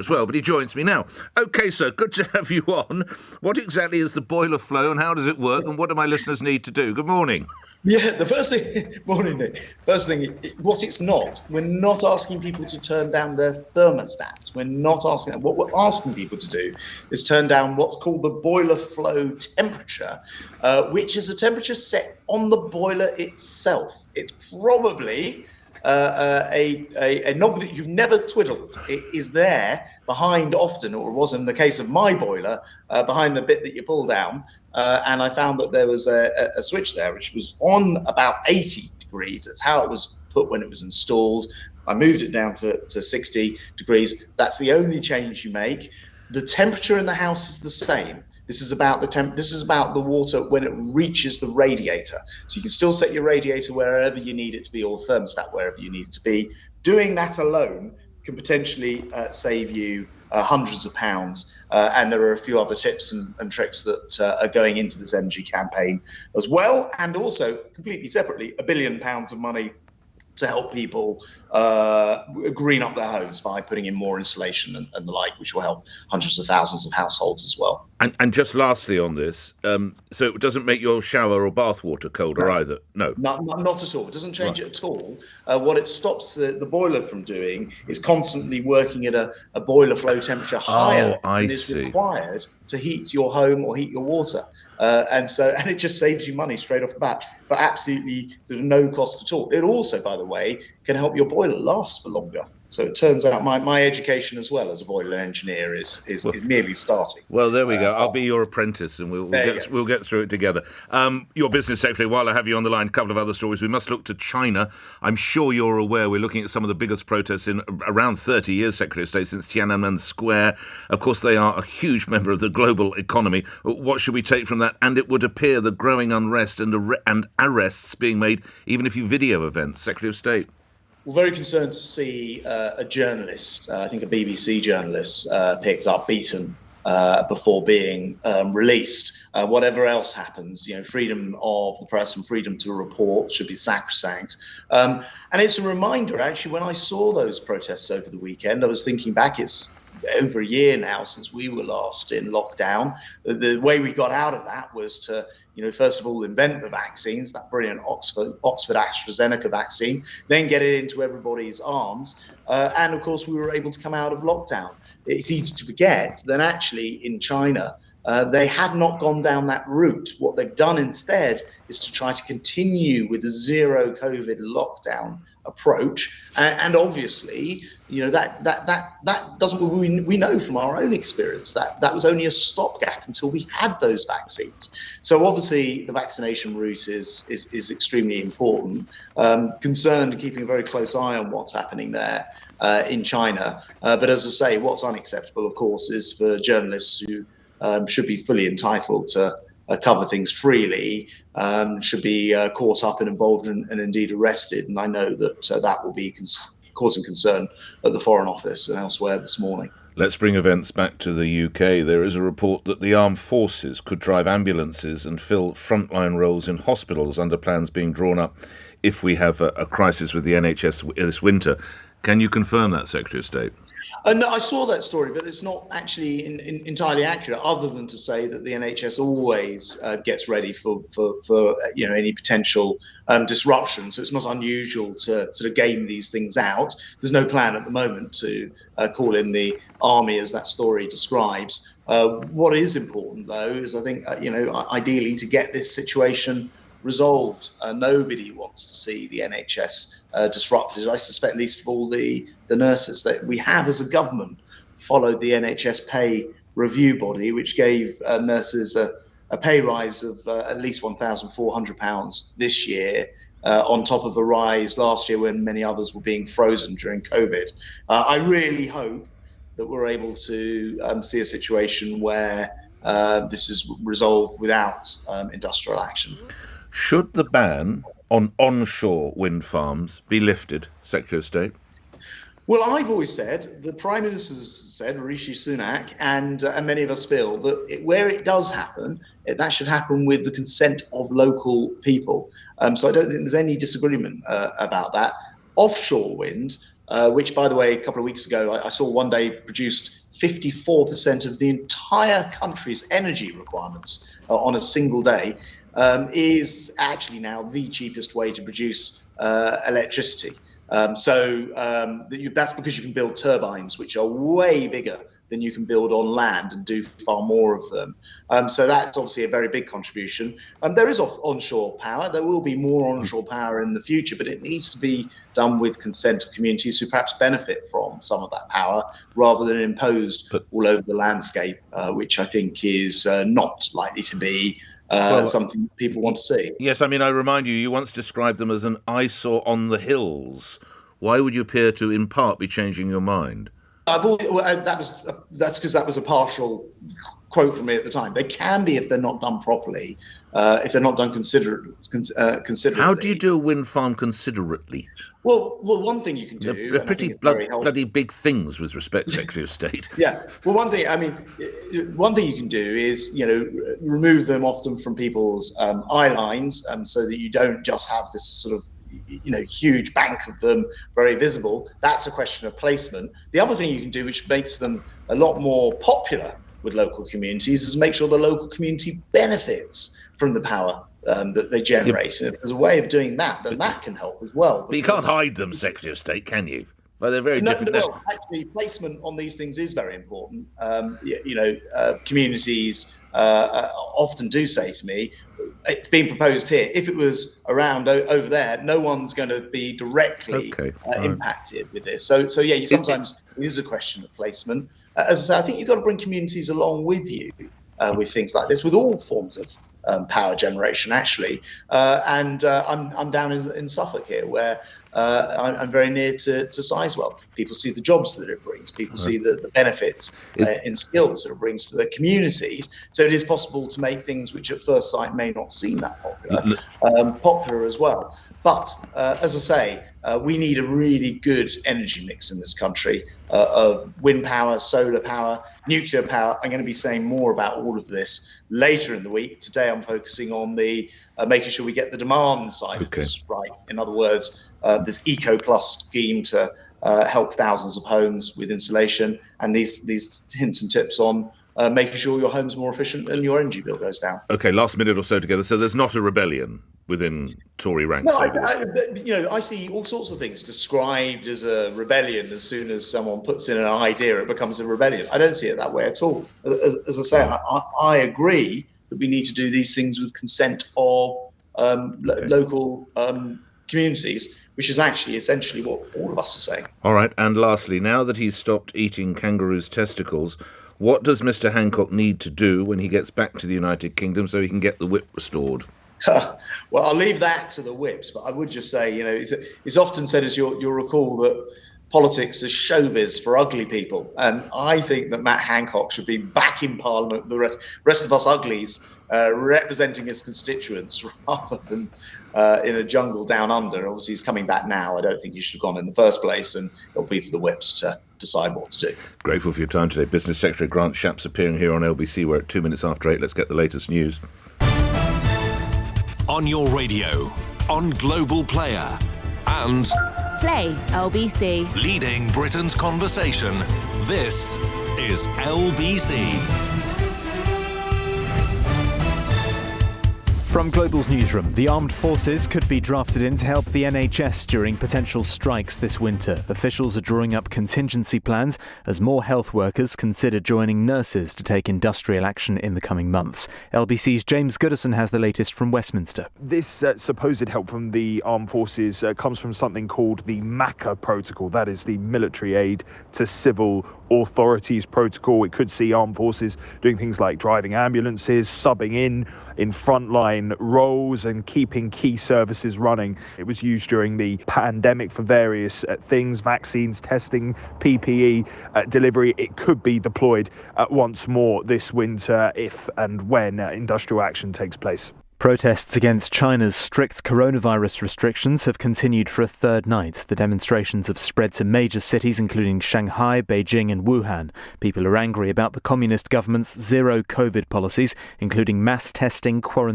as well, but he joins me now. Okay, sir, good to have you on. What exactly is the boiler flow and how does it work and what do my listeners need to do? Good morning. Yeah, the first thing, morning, Nick. First thing, what it's not, we're not asking people to turn down their thermostats. We're not asking that. What we're asking people to do is turn down what's called the boiler flow temperature, which is a temperature set on the boiler itself. It's probably a knob that you've never twiddled. It is there behind often, or it was in the case of my boiler, behind the bit that you pull down. And I found that there was a switch there, which was on about 80 degrees. That's how it was put when it was installed. I moved it down to 60 degrees. That's the only change you make. The temperature in the house is the same. This is about the water when it reaches the radiator. So you can still set your radiator wherever you need it to be, or thermostat wherever you need it to be. Doing that alone can potentially save you hundreds of pounds. And there are a few other tips and tricks that are going into this energy campaign as well. And also, completely separately, £1 billion of money to help people green up their homes by putting in more insulation and the like, which will help hundreds of thousands of households as well. And just lastly on this, so it doesn't make your shower or bath water colder either? No. Not at all. It doesn't change it at all. What it stops the boiler from doing is constantly working at a boiler flow temperature higher than is required to heat your home or heat your water. And it just saves you money straight off the bat, but absolutely sort of no cost at all. It also, by the way, can help your boiler last for longer. So it turns out my education as well as a boiler engineer is merely starting. Well, there we go. I'll be your apprentice and we'll get through it together. Your business secretary, while I have you on the line, a couple of other stories. We must look to China. I'm sure you're aware we're looking at some of the biggest protests in around 30 years, Secretary of State, since Tiananmen Square. Of course, they are a huge member of the global economy. What should we take from that? And it would appear the growing unrest and arrests being made, even if you video events, Secretary of State. We're very concerned to see a journalist, I think a BBC journalist, picked up, beaten before being released. Whatever else happens, freedom of the press and freedom to report should be sacrosanct. And it's a reminder, actually, when I saw those protests over the weekend, I was thinking back, it's over a year now since we were last in lockdown. The way we got out of that was to, first of all, invent the vaccines, that brilliant Oxford AstraZeneca vaccine, then get it into everybody's arms. And of course, we were able to come out of lockdown. It's easy to forget that actually in China, they had not gone down that route. What they've done instead is to try to continue with the zero COVID lockdown approach. And obviously, that doesn't, we know from our own experience that was only a stopgap until we had those vaccines. So obviously the vaccination route is extremely important. Concerned and keeping a very close eye on what's happening there in China. But as I say, what's unacceptable, of course, is for journalists who should be fully entitled to cover things freely, should be caught up and involved and indeed arrested. And I know that that will be causing concern at the Foreign Office and elsewhere this morning. Let's bring events back to the UK. There is a report that the armed forces could drive ambulances and fill frontline roles in hospitals under plans being drawn up if we have a crisis with the NHS this winter. Can you confirm that, Secretary of State? No, I saw that story, but it's not actually entirely accurate, other than to say that the NHS always gets ready for any potential disruption. So it's not unusual to sort of game these things out. There's no plan at the moment to call in the army, as that story describes. What is important, though, is I think ideally to get this situation resolved. Nobody wants to see the NHS disrupted. I suspect least of all the nurses. That we have as a government followed the NHS pay review body, which gave nurses a pay rise of at least £1,400 this year, on top of a rise last year when many others were being frozen during COVID. I really hope that we're able to see a situation where this is resolved without industrial action. Should the ban on onshore wind farms be lifted, Secretary of State? Well, I've always said, the Prime Minister has said, Rishi Sunak, and many of us feel that where it does happen, that should happen with the consent of local people. So I don't think there's any disagreement about that. Offshore wind, which, by the way, a couple of weeks ago, I saw one day produced 54% of the entire country's energy requirements on a single day, is actually now the cheapest way to produce electricity. That's because you can build turbines, which are way bigger than you can build on land and do far more of them. So that's obviously a very big contribution. There is onshore power. There will be more onshore power in the future, but it needs to be done with consent of communities who perhaps benefit from some of that power rather than imposed all over the landscape, which I think is not likely to be something people want to see. Yes, I mean, I remind you, you once described them as an eyesore on the hills. Why would you appear to, in part, be changing your mind? That's because that was a partial quote from me at the time. They can be if they're not done properly, if they're not done considerately. How do you do a wind farm considerately? Well, one thing you can do. They're pretty bloody big things with respect, Secretary of State. Yeah. Well, one thing you can do is, remove them often from people's eye lines, so that you don't just have this sort of huge bank of them very visible. That's a question of placement. The other thing you can do, which makes them a lot more popular with local communities, is make sure the local community benefits from the power that they generate. And if there's a way of doing that, then that can help as well. But you can't hide them, Secretary of State, can you? Well, they're very different. Well, actually, placement on these things is very important. Communities often do say to me, it's being proposed here. If it was around over there, no one's going to be directly impacted with this. So sometimes it is a question of placement. As I say, I think you've got to bring communities along with you with things like this, with all forms of power generation, actually. I'm down in Suffolk here, where I'm very near to Sizewell. People see the jobs that it brings. People see the benefits in skills that it brings to the communities. So it is possible to make things which at first sight may not seem that popular as well. But as I say, we need a really good energy mix in this country of wind power, solar power, nuclear power. I'm going to be saying more about all of this later in the week. Today I'm focusing on the making sure we get the demand side of this right. In other words, this Eco Plus scheme to help thousands of homes with insulation, and these hints and tips on making sure your home's more efficient and your energy bill goes down. Okay, last minute or so together. So there's not a rebellion within Tory ranks? No, I see all sorts of things described as a rebellion. As soon as someone puts in an idea, it becomes a rebellion. I don't see it that way at all. As I say, I agree that we need to do these things with consent of local communities, which is actually essentially what all of us are saying. All right, and lastly, now that he's stopped eating kangaroos' testicles, what does Mr. Hancock need to do when he gets back to the United Kingdom so he can get the whip restored? Well, I'll leave that to the whips, but I would just say, it's often said, as you'll recall, that politics is showbiz for ugly people. And I think that Matt Hancock should be back in Parliament with the rest of us uglies, representing his constituents rather than in a jungle down under. Obviously, he's coming back now. I don't think he should have gone in the first place, and it'll be for the whips to decide what to do. Grateful for your time today. Business Secretary Grant Shapps appearing here on LBC. We're at 2 minutes after 8. Let's get the latest news. On your radio, on Global Player, and Play LBC. Leading Britain's conversation. This is LBC. From Global's newsroom, the armed forces could be drafted in to help the NHS during potential strikes this winter. Officials are drawing up contingency plans as more health workers consider joining nurses to take industrial action in the coming months. LBC's James Goodison has the latest from Westminster. This supposed help from the armed forces comes from something called the MACA protocol. That is the Military Aid to Civil Authorities protocol. It could see armed forces doing things like driving ambulances, subbing in frontline roles and keeping key services running. It was used during the pandemic for various things, vaccines, testing, PPE delivery. It could be deployed once more this winter if and when industrial action takes place. Protests against China's strict coronavirus restrictions have continued for a third night. The demonstrations have spread to major cities including Shanghai, Beijing and Wuhan. People are angry about the communist government's zero COVID policies, including mass testing, quarantine